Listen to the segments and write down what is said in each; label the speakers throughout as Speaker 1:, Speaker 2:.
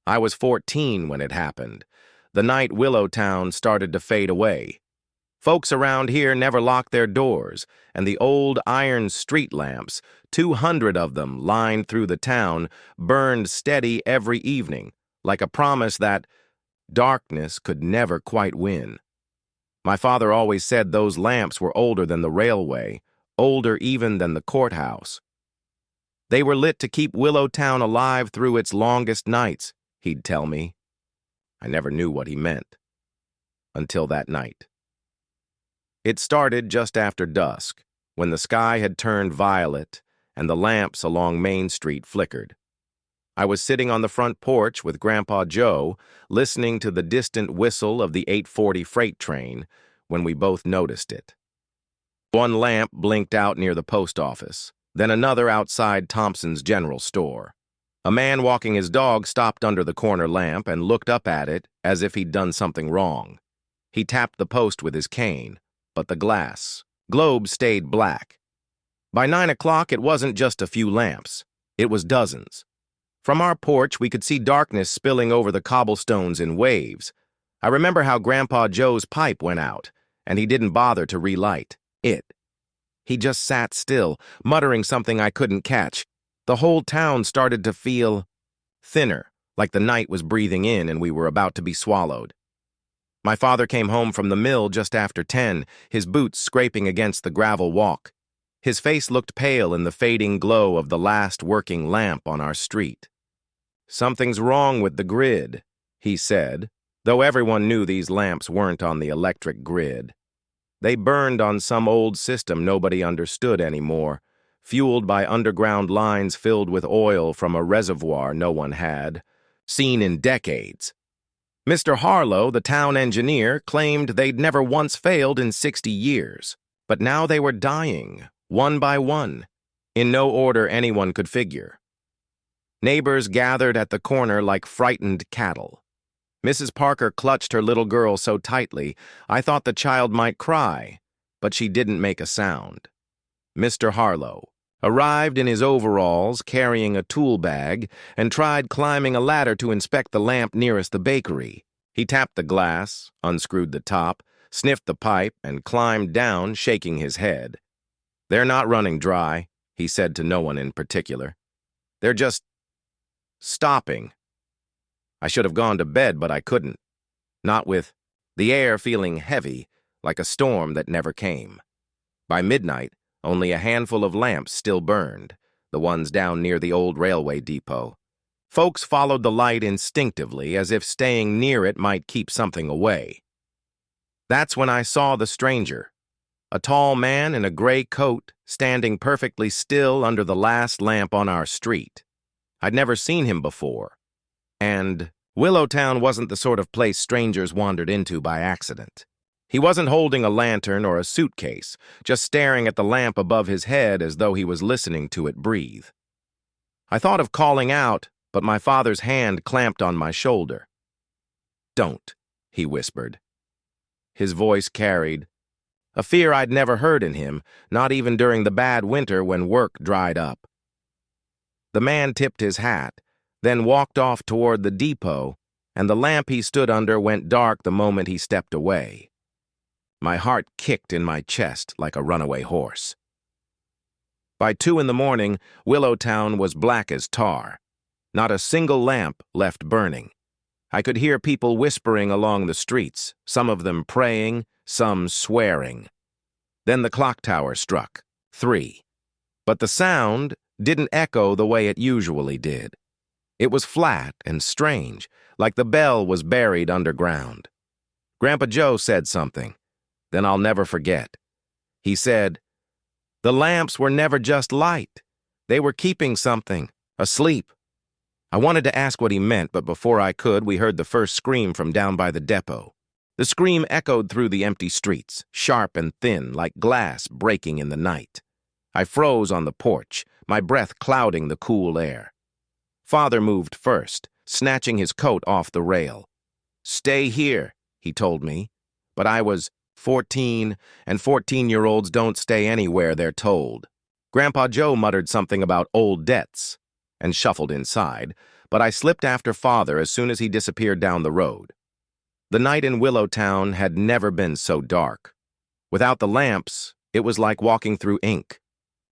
Speaker 1: I was 14 when it happened, the night Willowtown started to fade away. Folks around here never locked their doors, and the old iron street lamps, 200 of them lined through the town, burned steady every evening, like a promise that darkness could never quite win. My father always said those lamps were older than the railway, older even than the courthouse. They were lit to keep Willowtown alive through its longest nights, he'd tell me. I never knew what he meant. Until that night. It started just after dusk, when the sky had turned violet and the lamps along Main Street flickered. I was sitting on the front porch with Grandpa Joe, listening to the distant whistle of the 8:40 freight train, when we both noticed it. One lamp blinked out near the post office, then another outside Thompson's General Store. A man walking his dog stopped under the corner lamp and looked up at it as if he'd done something wrong. He tapped the post with his cane, but the glass globe stayed black. By 9 o'clock, it wasn't just a few lamps. It was dozens. From our porch, we could see darkness spilling over the cobblestones in waves. I remember how Grandpa Joe's pipe went out, and he didn't bother to relight it. He just sat still, muttering something I couldn't catch. The whole town started to feel thinner, like the night was breathing in and we were about to be swallowed. My father came home from the mill just after 10, his boots scraping against the gravel walk. His face looked pale in the fading glow of the last working lamp on our street. "Something's wrong with the grid," he said, though everyone knew these lamps weren't on the electric grid. They burned on some old system nobody understood anymore, fueled by underground lines filled with oil from a reservoir no one had seen in decades. Mr. Harlow, the town engineer, claimed they'd never once failed in 60 years, but now they were dying, one by one, in no order anyone could figure. Neighbors gathered at the corner like frightened cattle. Mrs. Parker clutched her little girl so tightly, I thought the child might cry, but she didn't make a sound. Mr. Harlow arrived in his overalls, carrying a tool bag, and tried climbing a ladder to inspect the lamp nearest the bakery. He tapped the glass, unscrewed the top, sniffed the pipe, and climbed down, shaking his head. "They're not running dry," he said to no one in particular. "They're just stopping." I should have gone to bed, but I couldn't. Not with the air feeling heavy, like a storm that never came. By midnight, only a handful of lamps still burned, the ones down near the old railway depot. Folks followed the light instinctively, as if staying near it might keep something away. That's when I saw the stranger, a tall man in a gray coat, standing perfectly still under the last lamp on our street. I'd never seen him before, and Willowtown wasn't the sort of place strangers wandered into by accident. He wasn't holding a lantern or a suitcase, just staring at the lamp above his head as though he was listening to it breathe. I thought of calling out, but my father's hand clamped on my shoulder. "Don't," he whispered. His voice carried a fear I'd never heard in him, not even during the bad winter when work dried up. The man tipped his hat, then walked off toward the depot, and the lamp he stood under went dark the moment he stepped away. My heart kicked in my chest like a runaway horse. By 2 in the morning, Willowtown was black as tar. Not a single lamp left burning. I could hear people whispering along the streets, some of them praying, some swearing. Then the clock tower struck, 3. But the sound didn't echo the way it usually did. It was flat and strange, like the bell was buried underground. Grandpa Joe said something. Then I'll never forget. He said, "The lamps were never just light. They were keeping something, asleep." I wanted to ask what he meant, but before I could, we heard the first scream from down by the depot. The scream echoed through the empty streets, sharp and thin, like glass breaking in the night. I froze on the porch, my breath clouding the cool air. Father moved first, snatching his coat off the rail. "Stay here," he told me, but I was 14, and 14-year-olds don't stay anywhere they're told. Grandpa Joe muttered something about old debts and shuffled inside, but I slipped after Father as soon as he disappeared down the road. The night in Willowtown had never been so dark. Without the lamps, it was like walking through ink.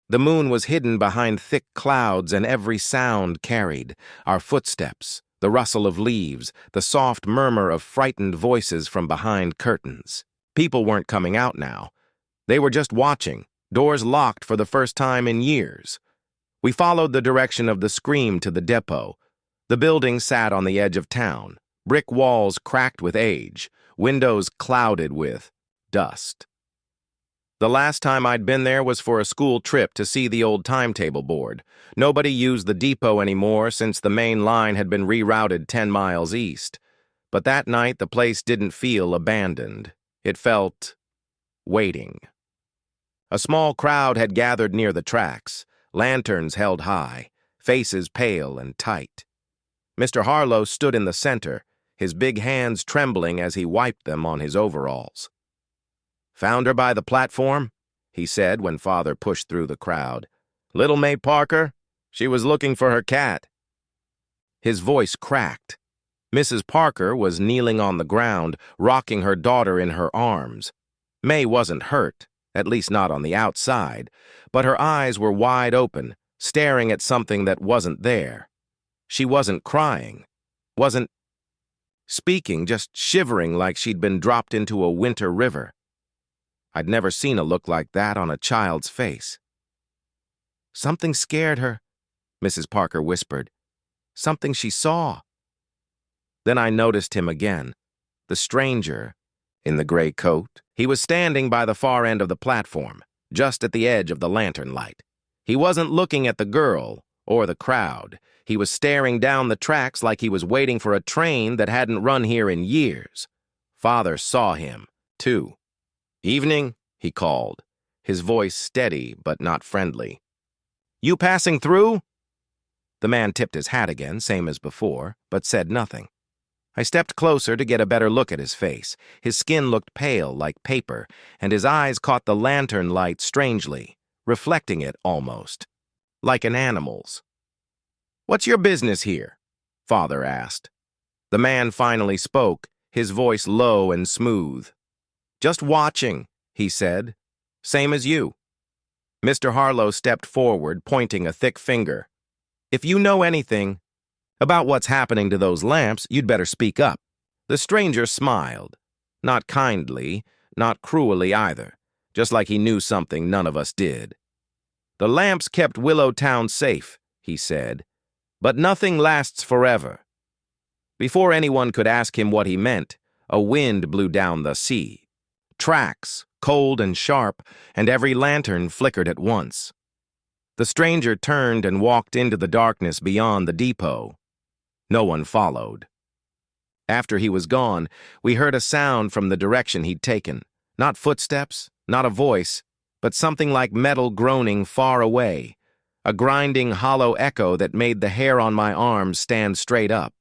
Speaker 1: The moon was hidden behind thick clouds, and every sound carried: our footsteps, the rustle of leaves, the soft murmur of frightened voices from behind curtains. People weren't coming out now. They were just watching, doors locked for the first time in years. We followed the direction of the scream to the depot. The building sat on the edge of town, brick walls cracked with age, windows clouded with dust. The last time I'd been there was for a school trip to see the old timetable board. Nobody used the depot anymore since the main line had been rerouted 10 miles east. But that night the place didn't feel abandoned. It felt waiting. A small crowd had gathered near the tracks, lanterns held high, faces pale and tight. Mr. Harlow stood in the center, his big hands trembling as he wiped them on his overalls. "Found her by the platform?" he said when Father pushed through the crowd. "Little May Parker? She was looking for her cat." His voice cracked. Mrs. Parker was kneeling on the ground, rocking her daughter in her arms. May wasn't hurt, at least not on the outside, but her eyes were wide open, staring at something that wasn't there. She wasn't crying, wasn't speaking, just shivering like she'd been dropped into a winter river. I'd never seen a look like that on a child's face. "Something scared her," Mrs. Parker whispered. "Something she saw." Then I noticed him again, the stranger in the gray coat. He was standing by the far end of the platform, just at the edge of the lantern light. He wasn't looking at the girl or the crowd. He was staring down the tracks like he was waiting for a train that hadn't run here in years. Father saw him, too. "Evening," he called, his voice steady but not friendly. "You passing through?" The man tipped his hat again, same as before, but said nothing. I stepped closer to get a better look at his face. His skin looked pale, like paper, and his eyes caught the lantern light strangely, reflecting it almost, like an animal's. "What's your business here?" Father asked. The man finally spoke, his voice low and smooth. "Just watching," he said. "Same as you." Mr. Harlow stepped forward, pointing a thick finger. "If you know anything about what's happening to those lamps, you'd better speak up." The stranger smiled. Not kindly, not cruelly either, just like he knew something none of us did. "The lamps kept Willowtown safe," he said, "but nothing lasts forever." Before anyone could ask him what he meant, a wind blew down the sea. Tracks, cold and sharp, and every lantern flickered at once. The stranger turned and walked into the darkness beyond the depot. No one followed. After he was gone, we heard a sound from the direction he'd taken. Not footsteps, not a voice, but something like metal groaning far away, a grinding, hollow echo that made the hair on my arms stand straight up.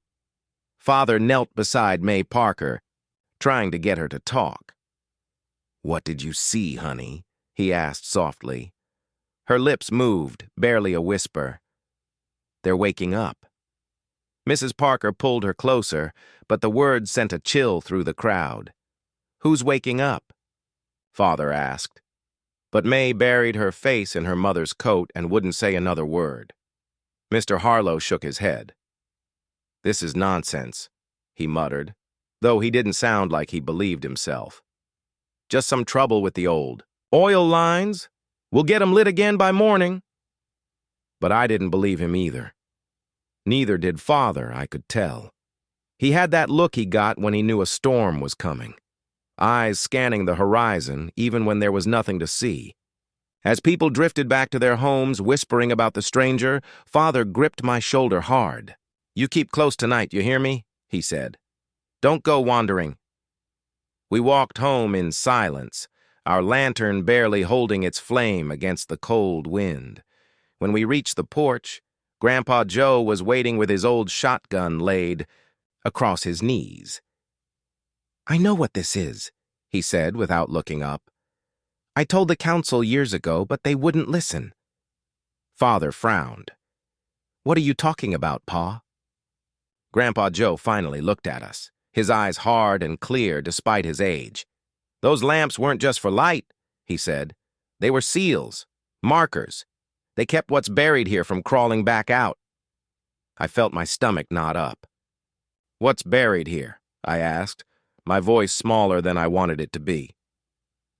Speaker 1: Father knelt beside May Parker, trying to get her to talk. "What did you see, honey?" he asked softly. Her lips moved, barely a whisper. "They're waking up." Mrs. Parker pulled her closer, but the words sent a chill through the crowd. "Who's waking up?" Father asked. But May buried her face in her mother's coat and wouldn't say another word. Mr. Harlow shook his head. "This is nonsense," he muttered, though he didn't sound like he believed himself. "Just some trouble with the old oil lines. We'll get 'em lit again by morning." But I didn't believe him either. Neither did Father, I could tell. He had that look he got when he knew a storm was coming. Eyes scanning the horizon, even when there was nothing to see. As people drifted back to their homes, whispering about the stranger, Father gripped my shoulder hard. "You keep close tonight, you hear me?" he said. "Don't go wandering." We walked home in silence, our lantern barely holding its flame against the cold wind. When we reached the porch, Grandpa Joe was waiting with his old shotgun laid across his knees. "I know what this is," he said without looking up. "I told the council years ago, but they wouldn't listen." Father frowned. "What are you talking about, Pa?" Grandpa Joe finally looked at us, his eyes hard and clear despite his age. "Those lamps weren't just for light," he said. "They were seals, markers. They kept what's buried here from crawling back out." I felt my stomach knot up. "What's buried here?" I asked, my voice smaller than I wanted it to be.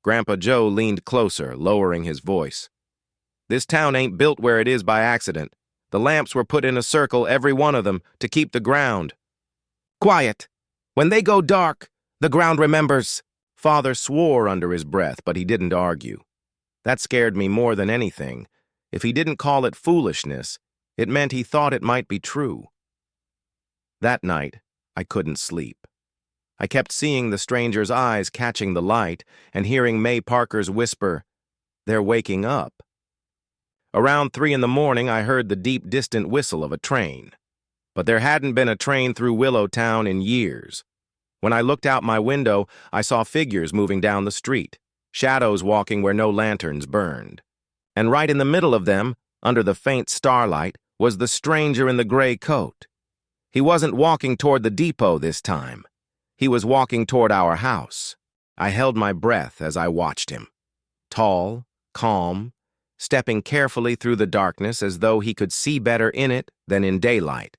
Speaker 1: Grandpa Joe leaned closer, lowering his voice. "This town ain't built where it is by accident. The lamps were put in a circle, every one of them, to keep the ground." "Quiet! When they go dark, the ground remembers." Father swore under his breath, but he didn't argue. That scared me more than anything. If he didn't call it foolishness, it meant he thought it might be true. That night, I couldn't sleep. I kept seeing the stranger's eyes catching the light and hearing May Parker's whisper, "They're waking up." Around 3 in the morning, I heard the deep, distant whistle of a train. But there hadn't been a train through Willowtown in years. When I looked out my window, I saw figures moving down the street, shadows walking where no lanterns burned. And right in the middle of them, under the faint starlight, was the stranger in the gray coat. He wasn't walking toward the depot this time. He was walking toward our house. I held my breath as I watched him. Tall, calm, stepping carefully through the darkness as though he could see better in it than in daylight.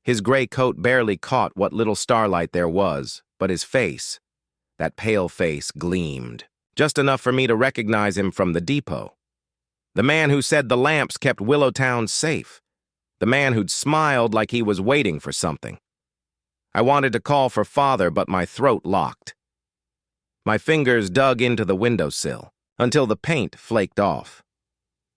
Speaker 1: His gray coat barely caught what little starlight there was, but his face, that pale face, gleamed, just enough for me to recognize him from the depot. The man who said the lamps kept Willowtown safe. The man who'd smiled like he was waiting for something. I wanted to call for Father, but my throat locked. My fingers dug into the windowsill until the paint flaked off.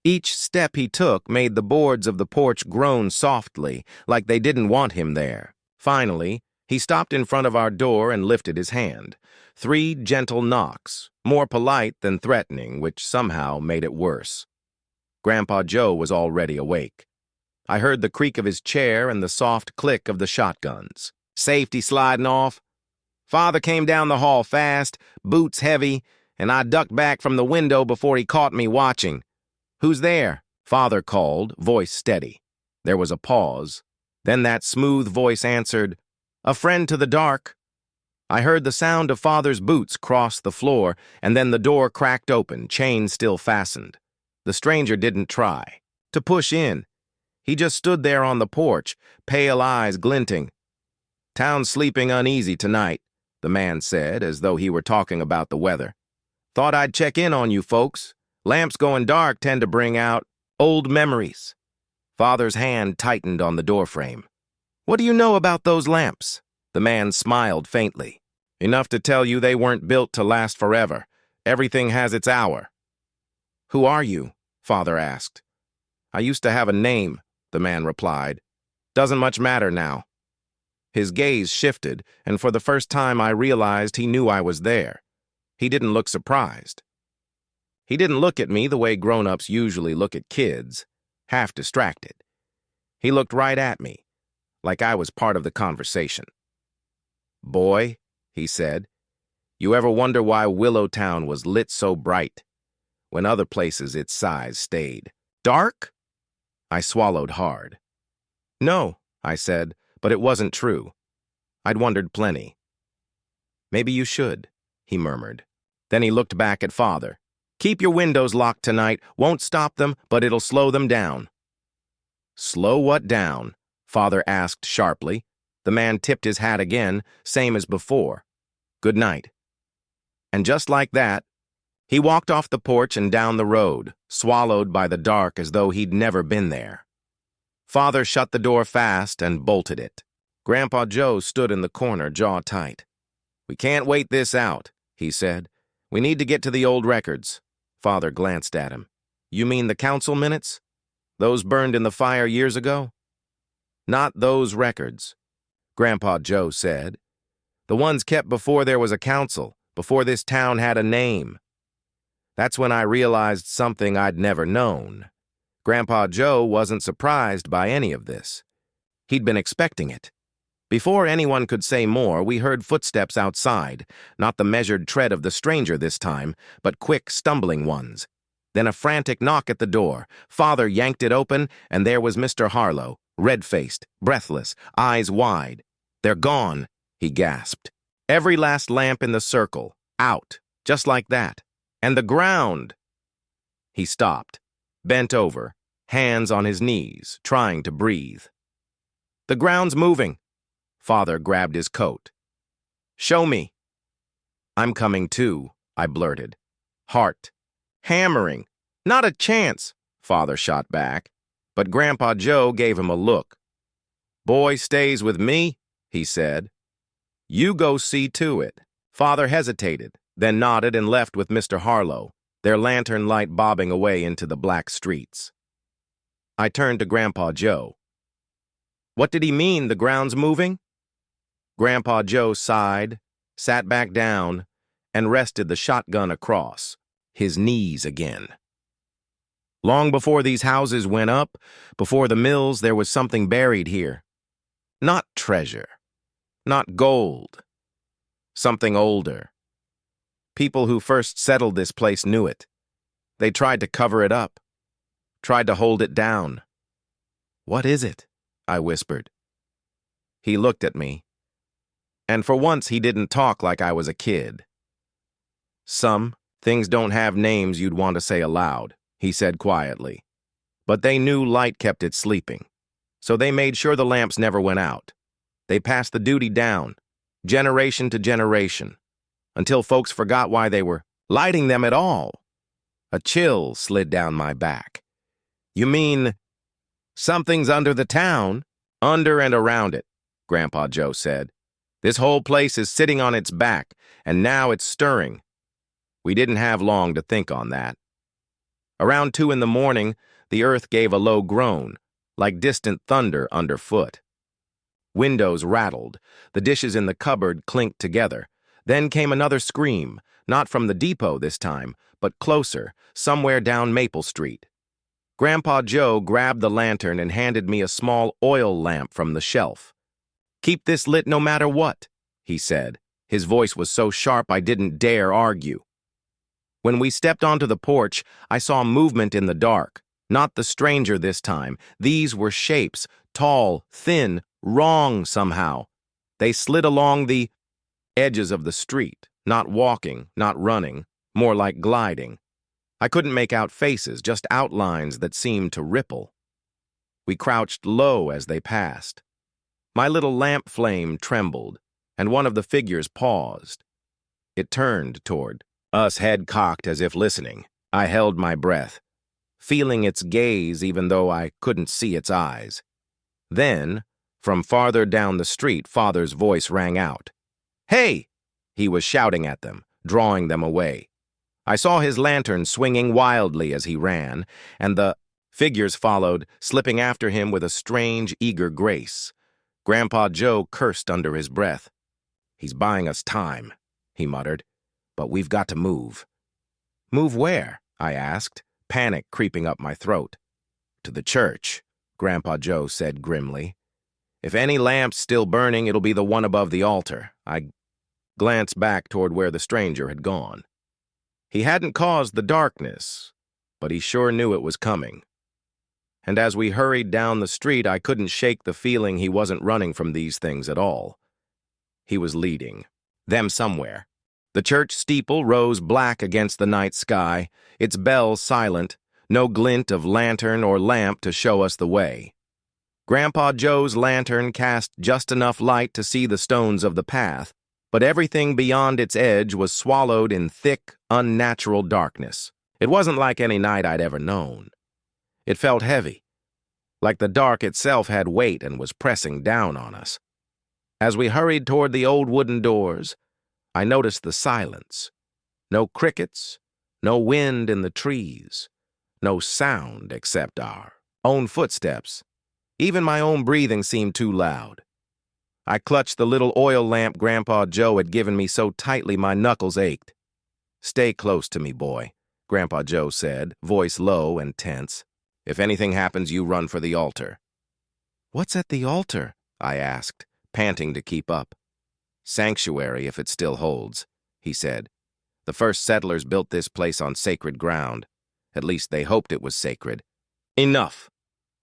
Speaker 1: Each step he took made the boards of the porch groan softly, like they didn't want him there. Finally, he stopped in front of our door and lifted his hand. 3 gentle knocks, more polite than threatening, which somehow made it worse. Grandpa Joe was already awake. I heard the creak of his chair and the soft click of the shotguns. Safety sliding off. Father came down the hall fast, boots heavy, and I ducked back from the window before he caught me watching. "Who's there?" Father called, voice steady. There was a pause. Then that smooth voice answered, "A friend to the dark." I heard the sound of Father's boots cross the floor, and then the door cracked open, chain still fastened. The stranger didn't try to push in. He just stood there on the porch, pale eyes glinting. "Town's sleeping uneasy tonight," the man said, as though he were talking about the weather. "Thought I'd check in on you folks. Lamps going dark tend to bring out old memories." Father's hand tightened on the doorframe. "What do you know about those lamps?" The man smiled faintly. "Enough to tell you they weren't built to last forever. Everything has its hour." "Who are you?" Father asked. "I used to have a name," the man replied. "Doesn't much matter now." His gaze shifted, and for the first time I realized he knew I was there. He didn't look surprised. He didn't look at me the way grown-ups usually look at kids, half distracted. He looked right at me, like I was part of the conversation. "Boy," he said, "you ever wonder why Willowtown was lit so bright, when other places its size stayed dark?" I swallowed hard. "No," I said, but it wasn't true. I'd wondered plenty. "Maybe you should," he murmured. Then he looked back at Father. "Keep your windows locked tonight. Won't stop them, but it'll slow them down." "Slow what down?" Father asked sharply. The man tipped his hat again, same as before. "Good night." And just like that, he walked off the porch and down the road, swallowed by the dark as though he'd never been there. Father shut the door fast and bolted it. Grandpa Joe stood in the corner, jaw tight. "We can't wait this out," he said. "We need to get to the old records." Father glanced at him. "You mean the council minutes? Those burned in the fire years ago?" "Not those records," Grandpa Joe said. "The ones kept before there was a council, before this town had a name." That's when I realized something I'd never known. Grandpa Joe wasn't surprised by any of this. He'd been expecting it. Before anyone could say more, we heard footsteps outside, not the measured tread of the stranger this time, but quick, stumbling ones. Then a frantic knock at the door. Father yanked it open, and there was Mr. Harlow, red-faced, breathless, eyes wide. "They're gone," he gasped. "Every last lamp in the circle, out, just like that. And the ground." He stopped, bent over, hands on his knees, trying to breathe. "The ground's moving." Father grabbed his coat. "Show me." "I'm coming too," I blurted. Heart hammering. "Not a chance," Father shot back, but Grandpa Joe gave him a look. "Boy stays with me," he said. "You go see to it." Father hesitated, then nodded and left with Mr. Harlow, their lantern light bobbing away into the black streets. I turned to Grandpa Joe. "What did he mean, the ground's moving?" Grandpa Joe sighed, sat back down, and rested the shotgun across, his knees again. "Long before these houses went up, before the mills, there was something buried here. Not treasure, not gold, something older. People who first settled this place knew it. They tried to cover it up, tried to hold it down." "What is it?" I whispered. He looked at me, and for once he didn't talk like I was a kid. "Some things don't have names you'd want to say aloud," he said quietly. "But they knew light kept it sleeping, so they made sure the lamps never went out. They passed the duty down, generation to generation, until folks forgot why they were lighting them at all." A chill slid down my back. "You mean something's under the town?" "Under and around it," Grandpa Joe said. "This whole place is sitting on its back, and now it's stirring." We didn't have long to think on that. Around 2 in the morning, the earth gave a low groan, like distant thunder underfoot. Windows rattled, the dishes in the cupboard clinked together. Then came another scream, not from the depot this time, but closer, somewhere down Maple Street. Grandpa Joe grabbed the lantern and handed me a small oil lamp from the shelf. "Keep this lit no matter what," he said. His voice was so sharp I didn't dare argue. When we stepped onto the porch, I saw movement in the dark. Not the stranger this time. These were shapes, tall, thin, wrong somehow. They slid along the edges of the street, not walking, not running, more like gliding. I couldn't make out faces, just outlines that seemed to ripple. We crouched low as they passed. My little lamp flame trembled, and one of the figures paused. It turned toward us, head cocked as if listening. I held my breath, feeling its gaze even though I couldn't see its eyes. Then, from farther down the street, Father's voice rang out. "Hey!" He was shouting at them, drawing them away. I saw his lantern swinging wildly as he ran, and the figures followed, slipping after him with a strange, eager grace. Grandpa Joe cursed under his breath. "He's buying us time," he muttered. "But we've got to move." "Move where?" I asked, panic creeping up my throat. "To the church," Grandpa Joe said grimly. "If any lamp's still burning, it'll be the one above the altar." I glanced back toward where the stranger had gone. He hadn't caused the darkness, but he sure knew it was coming. And as we hurried down the street, I couldn't shake the feeling he wasn't running from these things at all. He was leading them somewhere. The church steeple rose black against the night sky, its bell silent, no glint of lantern or lamp to show us the way. Grandpa Joe's lantern cast just enough light to see the stones of the path, but everything beyond its edge was swallowed in thick, unnatural darkness. It wasn't like any night I'd ever known. It felt heavy, like the dark itself had weight and was pressing down on us. As we hurried toward the old wooden doors, I noticed the silence. No crickets, no wind in the trees, no sound except our own footsteps. Even my own breathing seemed too loud. I clutched the little oil lamp Grandpa Joe had given me so tightly my knuckles ached. "Stay close to me, boy," Grandpa Joe said, voice low and tense. "If anything happens, you run for the altar." "What's at the altar?" I asked, panting to keep up. "Sanctuary, if it still holds," he said. "The first settlers built this place on sacred ground. At least they hoped it was sacred." "Enough!"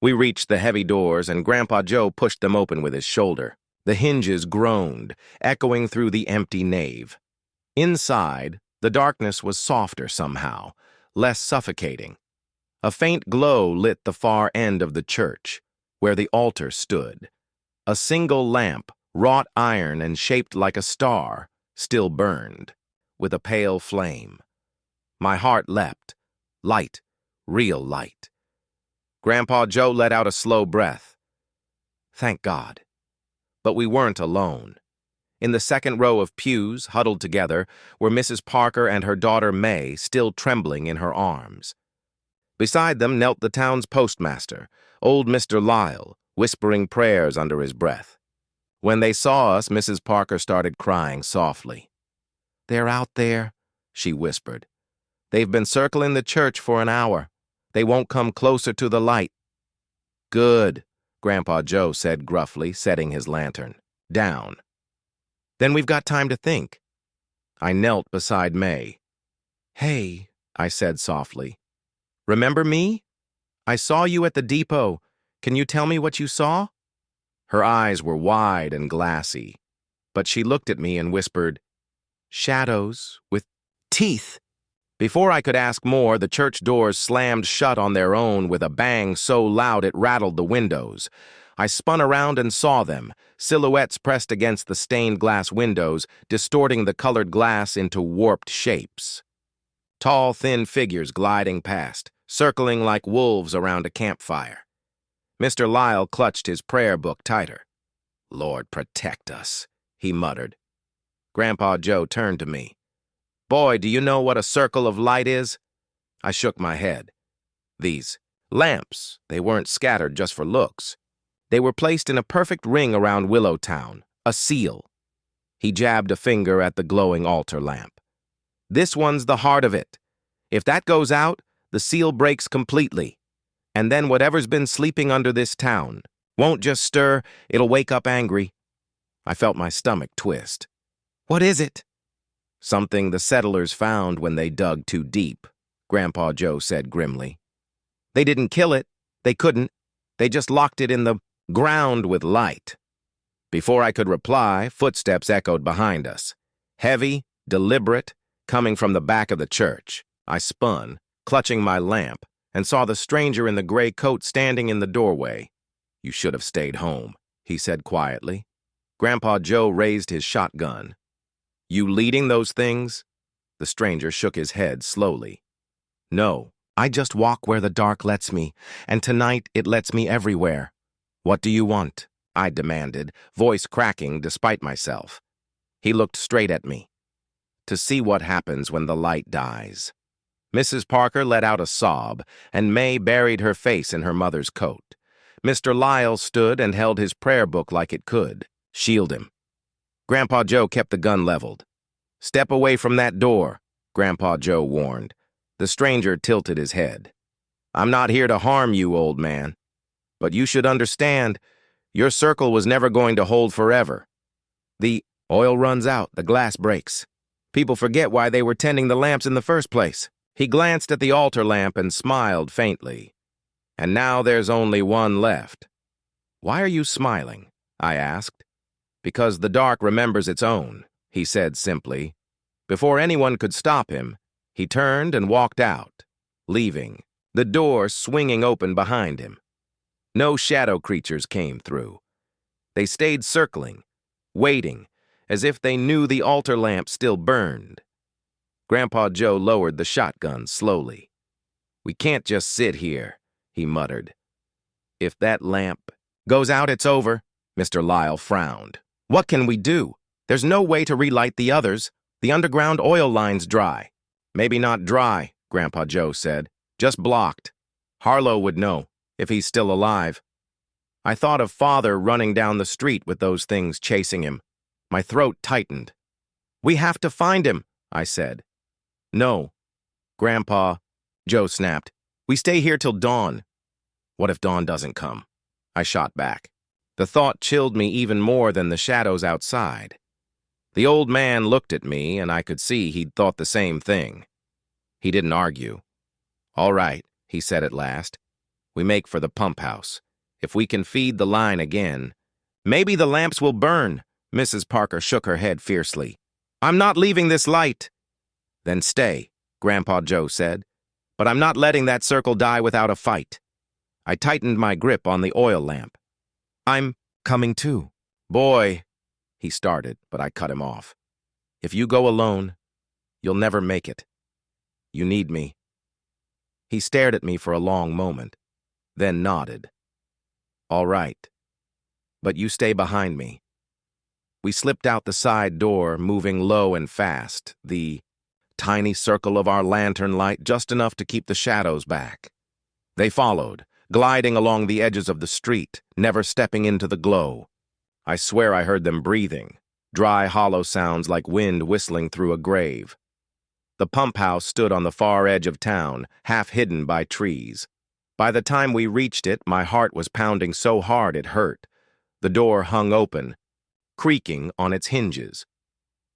Speaker 1: We reached the heavy doors, and Grandpa Joe pushed them open with his shoulder. The hinges groaned, echoing through the empty nave. Inside, the darkness was softer somehow, less suffocating. A faint glow lit the far end of the church, where the altar stood. A single lamp, wrought iron and shaped like a star, still burned, with a pale flame. My heart leapt. Light, real light. Grandpa Joe let out a slow breath. Thank God. But we weren't alone. In the second row of pews, huddled together, were Mrs. Parker and her daughter May, still trembling in her arms. Beside them knelt the town's postmaster, old Mr. Lyle, whispering prayers under his breath. When they saw us, Mrs. Parker started crying softly. "They're out there," she whispered. "They've been circling the church for an hour. They won't come closer to the light." "Good," Grandpa Joe said gruffly, setting his lantern. "Down." "Then we've got time to think." I knelt beside May. "Hey," I said softly. "Remember me? I saw you at the depot. Can you tell me what you saw?" Her eyes were wide and glassy, but she looked at me and whispered, "Shadows with teeth." Before I could ask more, the church doors slammed shut on their own with a bang so loud it rattled the windows. I spun around and saw them, silhouettes pressed against the stained glass windows, distorting the colored glass into warped shapes. Tall, thin figures gliding past, circling like wolves around a campfire. Mr. Lyle clutched his prayer book tighter. "Lord, protect us," he muttered. Grandpa Joe turned to me. "Boy, do you know what a circle of light is?" I shook my head. "These lamps, they weren't scattered just for looks. They were placed in a perfect ring around Willowtown, a seal." He jabbed a finger at the glowing altar lamp. "This one's the heart of it. If that goes out, the seal breaks completely. And then whatever's been sleeping under this town won't just stir, it'll wake up angry." I felt my stomach twist. "What is it?" "Something the settlers found when they dug too deep," Grandpa Joe said grimly. "They didn't kill it. They couldn't. They just locked it in the ground with light." Before I could reply, footsteps echoed behind us. Heavy, deliberate, coming from the back of the church. I spun, clutching my lamp, and saw the stranger in the gray coat standing in the doorway. "You should have stayed home," he said quietly. Grandpa Joe raised his shotgun. "You leading those things?" The stranger shook his head slowly. "No, I just walk where the dark lets me, and tonight it lets me everywhere." "What do you want?" I demanded, voice cracking despite myself. He looked straight at me. "To see what happens when the light dies." Mrs. Parker let out a sob, and May buried her face in her mother's coat. Mr. Lyle stood and held his prayer book like it could. "Shield him." Grandpa Joe kept the gun leveled. "Step away from that door," Grandpa Joe warned. The stranger tilted his head. "I'm not here to harm you, old man. But you should understand, your circle was never going to hold forever. The oil runs out, the glass breaks. People forget why they were tending the lamps in the first place." He glanced at the altar lamp and smiled faintly. "And now there's only one left." "Why are you smiling?" I asked. "Because the dark remembers its own," he said simply. Before anyone could stop him, he turned and walked out, leaving, the door swinging open behind him. No shadow creatures came through. They stayed circling, waiting, as if they knew the altar lamp still burned. Grandpa Joe lowered the shotgun slowly. "We can't just sit here," he muttered. "If that lamp goes out, it's over." Mr. Lyle frowned. "What can we do? There's no way to relight the others. The underground oil line's dry." "Maybe not dry," Grandpa Joe said. "Just blocked. Harlow would know, if he's still alive." I thought of Father running down the street with those things chasing him. My throat tightened. "We have to find him," I said. "No, Grandpa," Joe snapped. "We stay here till dawn." "What if dawn doesn't come?" I shot back. The thought chilled me even more than the shadows outside. The old man looked at me, and I could see he'd thought the same thing. He didn't argue. "All right," he said at last. We make for the pump house. If we can feed the line again, maybe the lamps will burn. Mrs. Parker shook her head fiercely. I'm not leaving this light. Then stay, Grandpa Joe said. But I'm not letting that circle die without a fight. I tightened my grip on the oil lamp. I'm coming too. Boy, he started, but I cut him off. If you go alone, you'll never make it. You need me. He stared at me for a long moment, then nodded. All right, but you stay behind me. We slipped out the side door, moving low and fast, the tiny circle of our lantern light just enough to keep the shadows back. They followed, gliding along the edges of the street, never stepping into the glow. I swear I heard them breathing, dry, hollow sounds like wind whistling through a grave. The pump house stood on the far edge of town, half hidden by trees. By the time we reached it, my heart was pounding so hard it hurt. The door hung open, creaking on its hinges.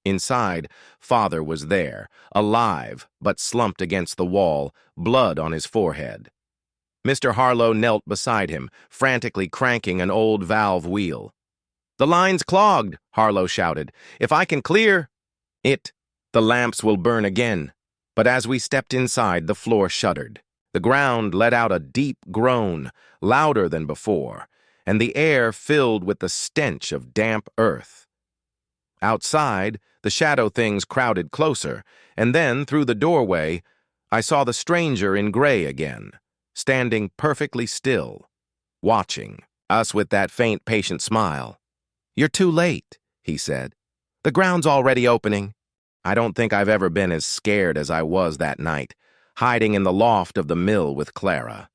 Speaker 1: Inside, Father was there, alive, but slumped against the wall, blood on his forehead. Mr. Harlow knelt beside him, frantically cranking an old valve wheel. The line's clogged, Harlow shouted. If I can clear it, the lamps will burn again. But as we stepped inside, the floor shuddered. The ground let out a deep groan, louder than before, and the air filled with the stench of damp earth. Outside, the shadow things crowded closer, and then, through the doorway, I saw the stranger in gray again, standing perfectly still, watching us with that faint, patient smile. You're too late, he said. The ground's already opening. I don't think I've ever been as scared as I was that night, hiding in the loft of the mill with Clara.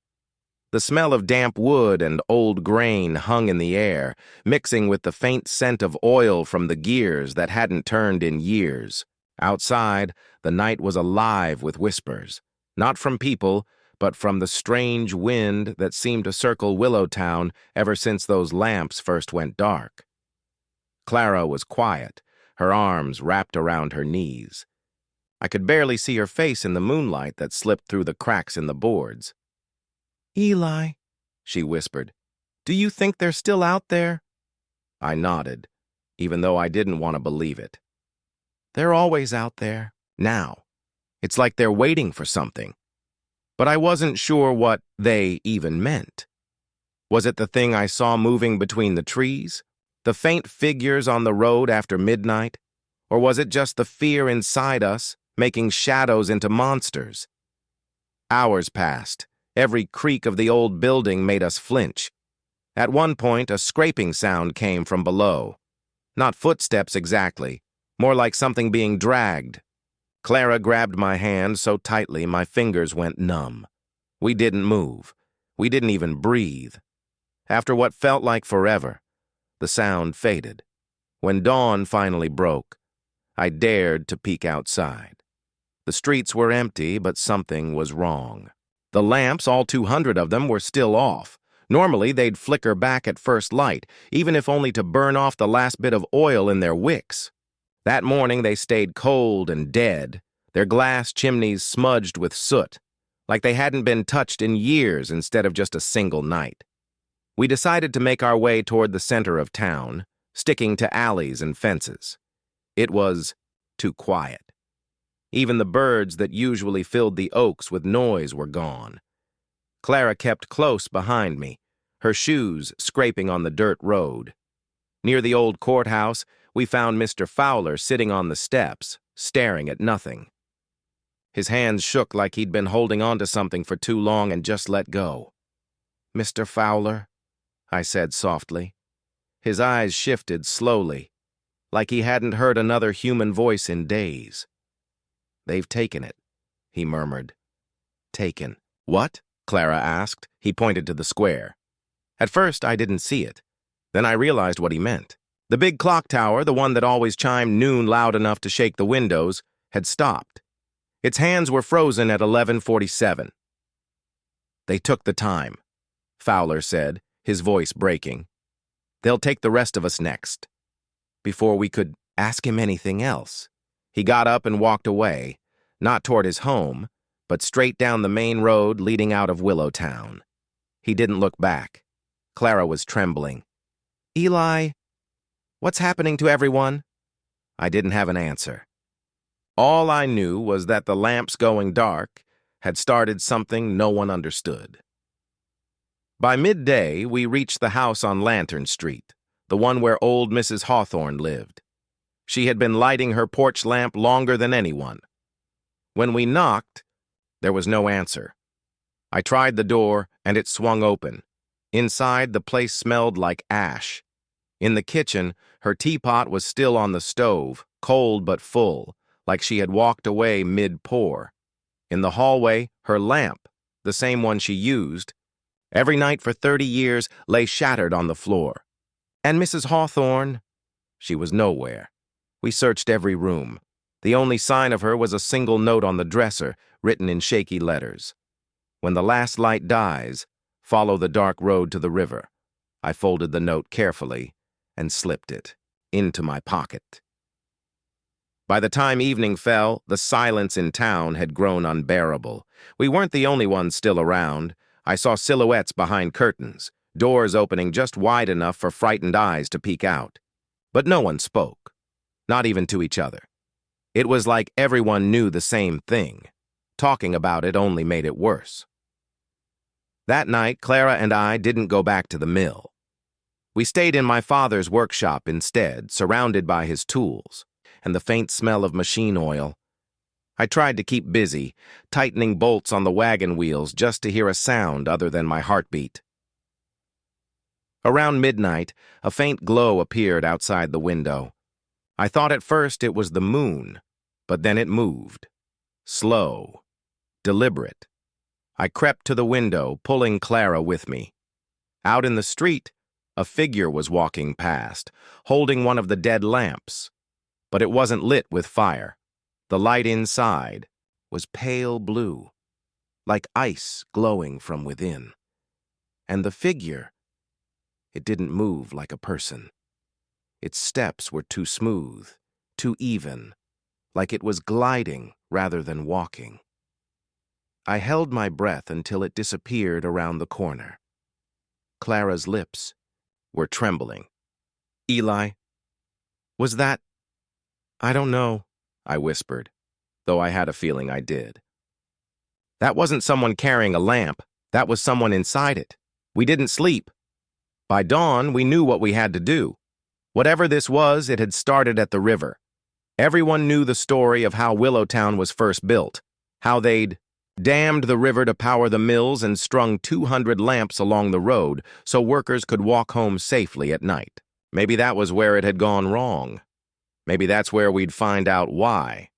Speaker 1: The smell of damp wood and old grain hung in the air, mixing with the faint scent of oil from the gears that hadn't turned in years. Outside, the night was alive with whispers, not from people, but from the strange wind that seemed to circle Willowtown ever since those lamps first went dark. Clara was quiet, her arms wrapped around her knees. I could barely see her face in the moonlight that slipped through the cracks in the boards. Eli, she whispered, do you think they're still out there? I nodded, even though I didn't want to believe it. They're always out there, now. It's like they're waiting for something. But I wasn't sure what they even meant. Was it the thing I saw moving between the trees? The faint figures on the road after midnight? Or was it just the fear inside us, making shadows into monsters? Hours passed. Every creak of the old building made us flinch. At one point, a scraping sound came from below. Not footsteps exactly, more like something being dragged. Clara grabbed my hand so tightly my fingers went numb. We didn't move. We didn't even breathe. After what felt like forever, the sound faded. When dawn finally broke, I dared to peek outside. The streets were empty, but something was wrong. The lamps, all 200 of them, were still off. Normally, they'd flicker back at first light, even if only to burn off the last bit of oil in their wicks. That morning, they stayed cold and dead, their glass chimneys smudged with soot, like they hadn't been touched in years instead of just a single night. We decided to make our way toward the center of town, sticking to alleys and fences. It was too quiet. Even the birds that usually filled the oaks with noise were gone. Clara kept close behind me, her shoes scraping on the dirt road. Near the old courthouse, we found Mr. Fowler sitting on the steps, staring at nothing. His hands shook like he'd been holding on to something for too long and just let go. Mr. Fowler, I said softly. His eyes shifted slowly, like he hadn't heard another human voice in days. They've taken it, he murmured. Taken. What? Clara asked. He pointed to the square. At first, I didn't see it. Then I realized what he meant. The big clock tower, the one that always chimed noon loud enough to shake the windows, had stopped. Its hands were frozen at 11:47. They took the time, Fowler said, his voice breaking. They'll take the rest of us next. Before we could ask him anything else, he got up and walked away, not toward his home, but straight down the main road leading out of Willowtown. He didn't look back. Clara was trembling. "Eli, what's happening to everyone?" I didn't have an answer. All I knew was that the lamps going dark had started something no one understood. By midday, we reached the house on Lantern Street, the one where old Mrs. Hawthorne lived. She had been lighting her porch lamp longer than anyone. When we knocked, there was no answer. I tried the door, and it swung open. Inside, the place smelled like ash. In the kitchen, her teapot was still on the stove, cold but full, like she had walked away mid-pour. In the hallway, her lamp, the same one she used, every night for 30 years, lay shattered on the floor. And Mrs. Hawthorne, she was nowhere. We searched every room. The only sign of her was a single note on the dresser, written in shaky letters. "When the last light dies, follow the dark road to the river." I folded the note carefully and slipped it into my pocket. By the time evening fell, the silence in town had grown unbearable. We weren't the only ones still around. I saw silhouettes behind curtains, doors opening just wide enough for frightened eyes to peek out. But no one spoke, not even to each other. It was like everyone knew the same thing. Talking about it only made it worse. That night, Clara and I didn't go back to the mill. We stayed in my father's workshop instead, surrounded by his tools and the faint smell of machine oil. I tried to keep busy, tightening bolts on the wagon wheels just to hear a sound other than my heartbeat. Around midnight, a faint glow appeared outside the window. I thought at first it was the moon, but then it moved. Slow, deliberate. I crept to the window, pulling Clara with me. Out in the street, a figure was walking past, holding one of the dead lamps. But it wasn't lit with fire. The light inside was pale blue, like ice glowing from within. And the figure, it didn't move like a person. Its steps were too smooth, too even, like it was gliding rather than walking. I held my breath until it disappeared around the corner. Clara's lips were trembling. "Eli, was that—" "I don't know," I whispered, though I had a feeling I did. "That wasn't someone carrying a lamp. That was someone inside it. We didn't sleep. By dawn, we knew what we had to do. Whatever this was, it had started at the river. Everyone knew the story of how Willowtown was first built, how they'd dammed the river to power the mills and strung 200 lamps along the road so workers could walk home safely at night. Maybe that was where it had gone wrong. Maybe that's where we'd find out why."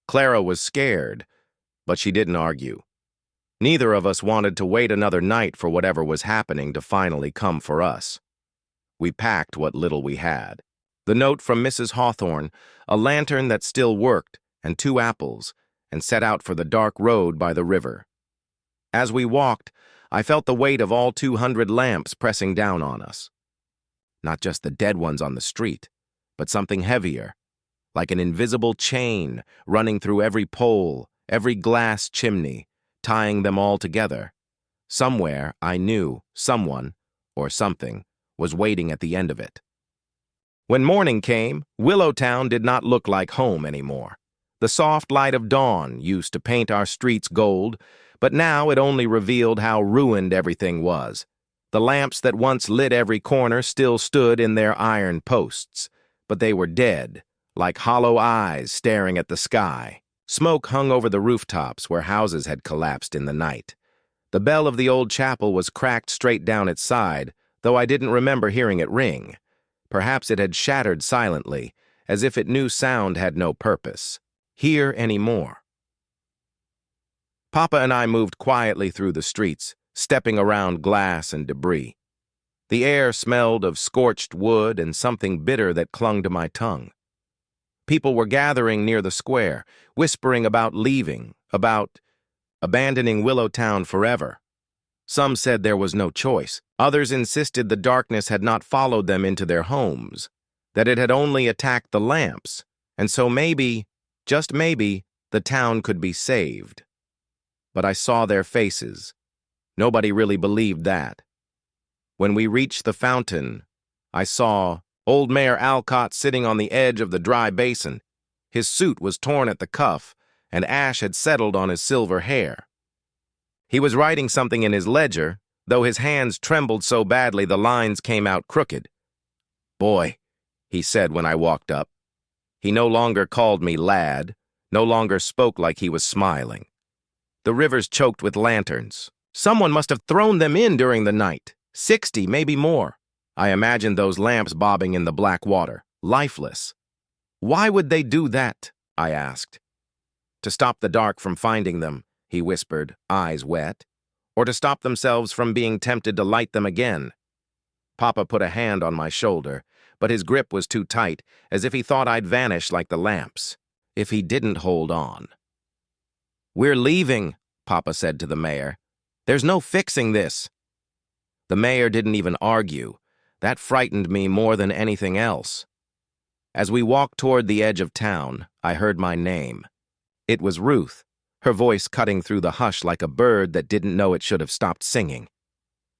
Speaker 1: Clara was scared, but she didn't argue. Neither of us wanted to wait another night for whatever was happening to finally come for us. We packed what little we had. The note from Mrs. Hawthorne, a lantern that still worked, and 2 apples, and set out for the dark road by the river. As we walked, I felt the weight of all 200 lamps pressing down on us. Not just the dead ones on the street, but something heavier, like an invisible chain running through every pole, every glass chimney, tying them all together. Somewhere, I knew, someone, or something, was waiting at the end of it. When morning came, Willowtown did not look like home anymore. The soft light of dawn used to paint our streets gold, but now it only revealed how ruined everything was. The lamps that once lit every corner still stood in their iron posts, but they were dead, like hollow eyes staring at the sky. Smoke hung over the rooftops where houses had collapsed in the night. The bell of the old chapel was cracked straight down its side, though I didn't remember hearing it ring. Perhaps it had shattered silently, as if it knew sound had no purpose. Here anymore. Papa and I moved quietly through the streets, stepping around glass and debris. The air smelled of scorched wood and something bitter that clung to my tongue. People were gathering near the square, whispering about leaving, about abandoning Willowtown forever. Some said there was no choice. Others insisted the darkness had not followed them into their homes, that it had only attacked the lamps, and so maybe, just maybe, the town could be saved. But I saw their faces, Nobody really believed that. When we reached the fountain, I saw old Mayor Alcott sitting on the edge of the dry basin. His suit was torn at the cuff, and ash had settled on his silver hair. He was writing something in his ledger, though his hands trembled so badly the lines came out crooked. "Boy," he said when I walked up. He no longer called me lad, no longer spoke like he was smiling. The river's choked with lanterns. Someone must have thrown them in during the night. 60, maybe more. I imagined those lamps bobbing in the black water, lifeless. "Why would they do that?" I asked. "To stop the dark from finding them," he whispered, eyes wet, "or to stop themselves from being tempted to light them again." Papa put a hand on my shoulder, but his grip was too tight, as if he thought I'd vanish like the lamps, if he didn't hold on. "We're leaving," Papa said to the mayor. "There's no fixing this." The mayor didn't even argue. That frightened me more than anything else. As we walked toward the edge of town, I heard my name. It was Ruth, her voice cutting through the hush like a bird that didn't know it should have stopped singing.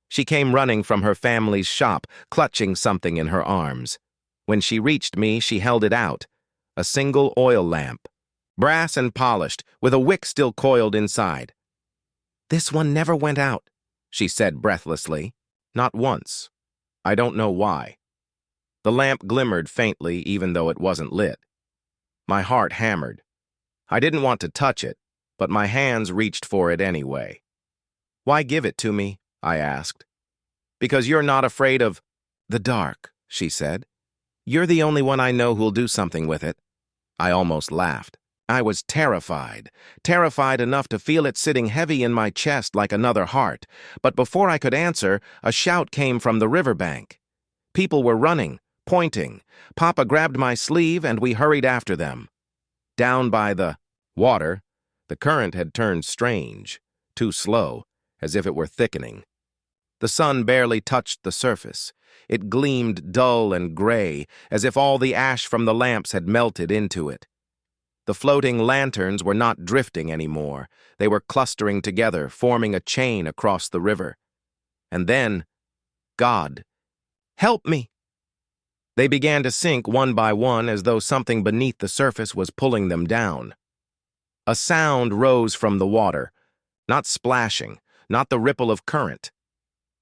Speaker 1: She came running from her family's shop, clutching something in her arms. When she reached me, she held it out, a single oil lamp, brass and polished, with a wick still coiled inside. "This one never went out," she said breathlessly. "Not once. I don't know why." The lamp glimmered faintly, even though it wasn't lit. My heart hammered. I didn't want to touch it, but my hands reached for it anyway. "Why give it to me?" I asked. "Because you're not afraid of the dark," she said. "You're the only one I know who'll do something with it." I almost laughed. I was terrified enough to feel it sitting heavy in my chest like another heart. But before I could answer, a shout came from the riverbank. People were running, pointing. Papa grabbed my sleeve and we hurried after them. Down by the water, the current had turned strange, too slow, as if it were thickening. The sun barely touched the surface. It gleamed dull and gray, as if all the ash from the lamps had melted into it. The floating lanterns were not drifting anymore. They were clustering together, forming a chain across the river. And then, God, help me! They began to sink one by one as though something beneath the surface was pulling them down. A sound rose from the water, not splashing, not the ripple of current.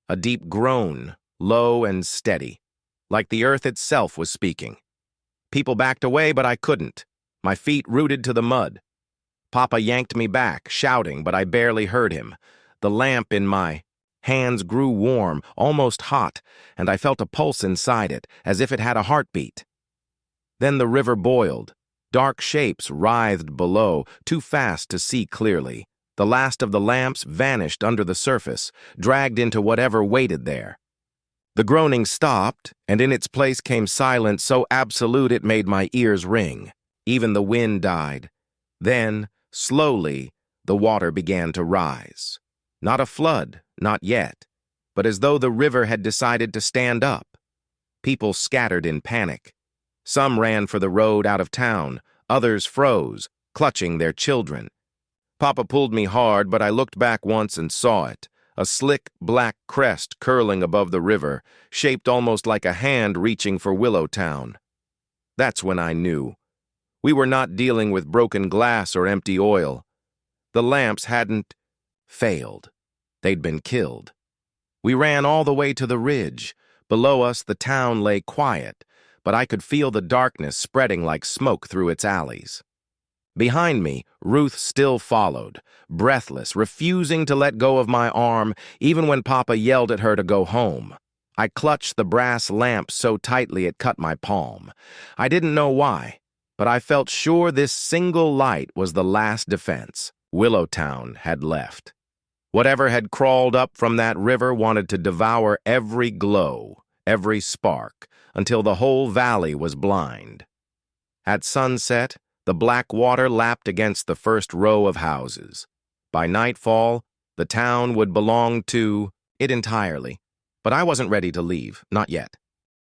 Speaker 1: A deep groan, low and steady, like the earth itself was speaking. People backed away, but I couldn't. My feet rooted to the mud. Papa yanked me back, shouting, but I barely heard him. The lamp in my hands grew warm, almost hot, and I felt a pulse inside it, as if it had a heartbeat. Then the river boiled. Dark shapes writhed below, too fast to see clearly. The last of the lamps vanished under the surface, dragged into whatever waited there. The groaning stopped, and in its place came silence so absolute it made my ears ring. Even the wind died. Then, slowly, the water began to rise. Not a flood, not yet, but as though the river had decided to stand up. People scattered in panic. Some ran for the road out of town, others froze, clutching their children. Papa pulled me hard, but I looked back once and saw it, a slick black crest curling above the river, shaped almost like a hand reaching for Willowtown. That's when I knew. We were not dealing with broken glass or empty oil. The lamps hadn't failed. They'd been killed. We ran all the way to the ridge. Below us, the town lay quiet, but I could feel the darkness spreading like smoke through its alleys. Behind me, Ruth still followed, breathless, refusing to let go of my arm, even when Papa yelled at her to go home. I clutched the brass lamp so tightly it cut my palm. I didn't know why, but I felt sure this single light was the last defense. Willowtown had left. Whatever had crawled up from that river wanted to devour every glow, every spark, until the whole valley was blind. At sunset, the black water lapped against the first row of houses. By nightfall, the town would belong to it entirely. But I wasn't ready to leave, not yet.